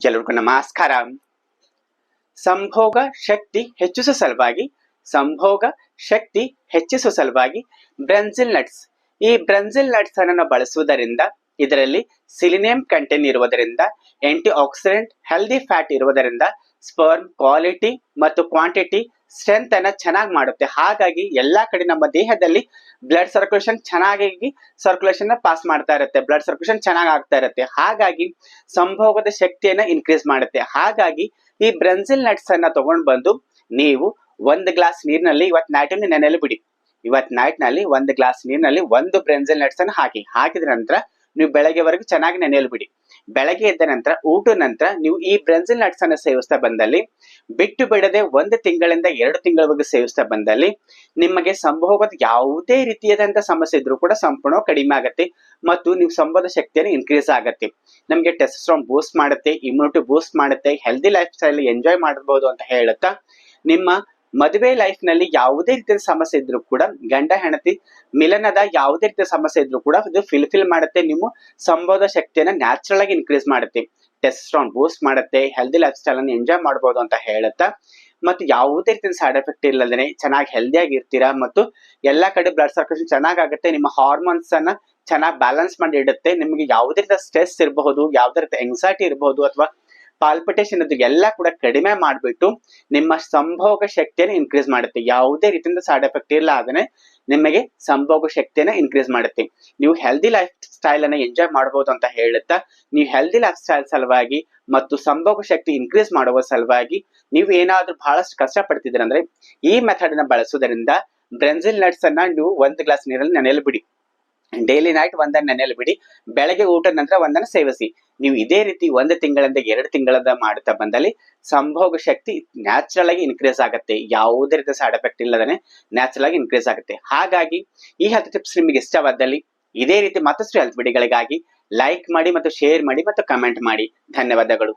ಎಲ್ಲರಿಗೂ ನಮಸ್ಕಾರ. ಸಂಭೋಗ ಶಕ್ತಿ ಹೆಚ್ಚಿಸುವ ಸಲುವಾಗಿ ಬ್ರೆಂಜಿಲ್ ನಟ್ಸ್, ಈ ಬ್ರೆಂಜಿಲ್ ನಟ್ಸ್ ಅನ್ನು ಬಳಸುವುದರಿಂದ ಇದರಲ್ಲಿ ಸಿಲಿನಿಯಂ ಕಂಟೆಂಟ್ ಇರುವುದರಿಂದ, ಆಂಟಿ ಆಕ್ಸಿಡೆಂಟ್, ಹೆಲ್ದಿ ಫ್ಯಾಟ್ ಇರುವುದರಿಂದ ಸ್ಪರ್ಮ್ ಕ್ವಾಲಿಟಿ ಮತ್ತು ಕ್ವಾಂಟಿಟಿ ಸ್ಟ್ರೆಂತ್ ಅನ್ನ ಚೆನ್ನಾಗಿ ಮಾಡುತ್ತೆ. ಹಾಗಾಗಿ ಎಲ್ಲಾ ಕಡೆ ನಮ್ಮ ದೇಹದಲ್ಲಿ ಬ್ಲಡ್ ಸರ್ಕ್ಯುಲೇಷನ್ ಚೆನ್ನಾಗಿ ಪಾಸ್ ಮಾಡ್ತಾ ಇರುತ್ತೆ, ಬ್ಲಡ್ ಸರ್ಕ್ಯುಲೇಷನ್ ಚೆನ್ನಾಗಿ ಆಗ್ತಾ ಇರುತ್ತೆ. ಹಾಗಾಗಿ ಸಂಭೋಗದ ಶಕ್ತಿಯನ್ನ ಇನ್ಕ್ರೀಸ್ ಮಾಡುತ್ತೆ. ಹಾಗಾಗಿ ಈ ಬ್ರೆಂಜಿಲ್ ನಟ್ಸ್ ಅನ್ನ ತಗೊಂಡು ಬಂದು ನೀವು 1 ಗ್ಲಾಸ್ ನೀರಿನಲ್ಲಿ ಇವತ್ತು ನೈಟ್ ನೆನೆಯಲು ಬಿಡಿ. ಇವತ್ತು ನೈಟ್ ನಲ್ಲಿ 1 ಗ್ಲಾಸ್ ನೀರಿನಲ್ಲಿ 1 ಬ್ರೆಂಜಿಲ್ ನಟ್ಸ್ ಅನ್ನು ಹಾಕಿದ ನಂತರ ನೀವು ಬೆಳಗ್ಗೆವರೆಗೂ ಚೆನ್ನಾಗಿ ನೆನೆಯಲು ಬಿಡಿ. ಬೆಳಗ್ಗೆ ಎದ್ದ ನಂತರ ಊಟದ ನಂತರ ನೀವು ಈ ಬ್ರೆಂಜಿಲ್ ನಟ್ಸ್ ಅನ್ನು ಸೇವಿಸ್ತಾ ಬಂದಲ್ಲಿ, ಬಿಟ್ಟು ಬಿಡದೆ 1 ತಿಂಗಳಿಂದ 2 ತಿಂಗಳವರೆಗೂ ಸೇವಿಸ್ತಾ ಬಂದಲ್ಲಿ ನಿಮಗೆ ಸಂಭೋಗದ ಯಾವುದೇ ರೀತಿಯಾದಂತಹ ಸಮಸ್ಯೆ ಇದ್ರೂ ಕೂಡ ಸಂಪೂರ್ಣ ಕಡಿಮೆ ಆಗುತ್ತೆ ಮತ್ತು ನೀವು ಸಂಭೋಗ ಶಕ್ತಿಯನ್ನು ಇನ್ಕ್ರೀಸ್ ಆಗುತ್ತೆ. ನಮಗೆ ಟೆಸ್ಟೋಸ್ಟೆರಾನ್ ಬೂಸ್ಟ್ ಮಾಡುತ್ತೆ, ಇಮ್ಯುನಿಟಿ ಬೂಸ್ಟ್ ಮಾಡುತ್ತೆ, ಹೆಲ್ದಿ ಲೈಫ್ ಸ್ಟೈಲ್ ಎಂಜಾಯ್ ಮಾಡಬಹುದು ಅಂತ ಹೇಳುತ್ತಾ, ನಿಮ್ಮ ಮದುವೆ ಲೈಫ್ ನಲ್ಲಿ ಯಾವುದೇ ರೀತಿಯ ಸಮಸ್ಯೆ ಇದ್ರೂ ಕೂಡ, ಗಂಡ ಹೆಂಡತಿ ಮಿಲನದ ಯಾವುದೇ ರೀತಿಯ ಸಮಸ್ಯೆ ಇದ್ರೂ ಕೂಡ ಇದು ಫಿಲ್ಫಿಲ್ ಮಾಡುತ್ತೆ. ನಿಮ್ಮ ಸಂಭೋಗ ಶಕ್ತಿಯನ್ನ ನ್ಯಾಚುರಲ್ ಆಗಿ ಇನ್ಕ್ರೀಸ್ ಮಾಡುತ್ತೆ, ಟೆಸ್ಟೋಸ್ಟೆರಾನ್ ಬೂಸ್ಟ್ ಮಾಡುತ್ತೆ, ಹೆಲ್ದಿ ಲೈಫ್ ಸ್ಟೈಲ್ ಅನ್ನು ಎಂಜಾಯ್ ಮಾಡಬಹುದು ಅಂತ ಹೇಳುತ್ತಾ, ಮತ್ತು ಯಾವುದೇ ರೀತಿಯ ಸೈಡ್ ಎಫೆಕ್ಟ್ ಇಲ್ಲದೇ ಚೆನ್ನಾಗಿ ಹೆಲ್ದಿಯಾಗಿ ಇರ್ತೀರಾ ಮತ್ತು ಎಲ್ಲಾ ಕಡೆ ಬ್ಲಡ್ ಸರ್ಕ್ಯುಲೇಷನ್ ಚೆನ್ನಾಗಿ ಆಗುತ್ತೆ. ನಿಮ್ಮ ಹಾರ್ಮೋನ್ಸ್ ಅನ್ನ ಚೆನ್ನಾಗಿ ಬ್ಯಾಲೆನ್ಸ್ ಮಾಡಿ ಇಡುತ್ತೆ. ನಿಮಗೆ ಯಾವುದೇ ರೀತಿಯ ಸ್ಟ್ರೆಸ್ ಇರಬಹುದು, ಯಾವುದೇ ರೀತಿಯ ಎಂಗ್ಸೈಟಿ ಇರಬಹುದು ಅಥವಾ ಪಾಲ್ಪಿಟೇಷನ್ ಇದು ಎಲ್ಲ ಕೂಡ ಕಡಿಮೆ ಮಾಡಿಬಿಟ್ಟು ನಿಮ್ಮ ಸಂಭೋಗ ಶಕ್ತಿಯನ್ನು ಇನ್ಕ್ರೀಸ್ ಮಾಡುತ್ತೆ. ಯಾವುದೇ ರೀತಿಯಿಂದ ಸೈಡ್ ಎಫೆಕ್ಟ್ ಇಲ್ಲ, ಅದನ್ನೇ ನಿಮಗೆ ಸಂಭೋಗ ಶಕ್ತಿಯನ್ನು ಇನ್ಕ್ರೀಸ್ ಮಾಡುತ್ತೆ. ನೀವು ಹೆಲ್ದಿ ಲೈಫ್ ಸ್ಟೈಲ್ ಅನ್ನ ಎಂಜಾಯ್ ಮಾಡಬಹುದು ಅಂತ ಹೇಳುತ್ತಾ, ನೀವು ಹೆಲ್ದಿ ಲೈಫ್ ಸ್ಟೈಲ್ ಸಲುವಾಗಿ ಮತ್ತು ಸಂಭೋಗ ಶಕ್ತಿ ಇನ್ಕ್ರೀಸ್ ಮಾಡುವ ಸಲುವಾಗಿ ನೀವು ಏನಾದ್ರೂ ಬಹಳಷ್ಟು ಕಷ್ಟ ಪಡ್ತಿದ್ದೀರ ಅಂದ್ರೆ ಈ ಮೆಥಡ್ ಅನ್ನ ಬಳಸುವುದರಿಂದ ಬ್ರೆಂಜಿಲ್ ನಟ್ಸ್ ಅನ್ನ ನೀವು 1 ಗ್ಲಾಸ್ ನೀರಲ್ಲಿ ನೆನೆಯಲು ಬಿಡಿ. ಡೈಲಿ ನೈಟ್ 1 ನೆನೆಯಲು ಬಿಡಿ, ಬೆಳಗ್ಗೆ ಊಟದ ನಂತರ 1 ಸೇವಿಸಿ. ನೀವು ಇದೇ ರೀತಿ 1 ತಿಂಗಳಿಂದ 2 ತಿಂಗಳಿಂದ ಮಾಡುತ್ತಾ ಬಂದಲ್ಲಿ ಸಂಭೋಗ ಶಕ್ತಿ ನ್ಯಾಚುರಲ್ ಆಗಿ ಇನ್ಕ್ರೀಸ್ ಆಗುತ್ತೆ. ಯಾವುದೇ ರೀತಿಯ ಸೈಡ್ ಎಫೆಕ್ಟ್ ಇಲ್ಲದೇ ನ್ಯಾಚುರಲ್ ಆಗಿ ಇನ್ಕ್ರೀಸ್ ಆಗುತ್ತೆ. ಹಾಗಾಗಿ ಈ ಹೆಲ್ತ್ ಟಿಪ್ಸ್ ನಿಮಗೆ ಇಷ್ಟವಾದಲ್ಲಿ ಇದೇ ರೀತಿ ಮತ್ತಷ್ಟು ಹೆಲ್ತ್ ವಿಡಿಯೋಗಳಿಗಾಗಿ ಲೈಕ್ ಮಾಡಿ ಮತ್ತು ಶೇರ್ ಮಾಡಿ ಮತ್ತು ಕಮೆಂಟ್ ಮಾಡಿ. ಧನ್ಯವಾದಗಳು.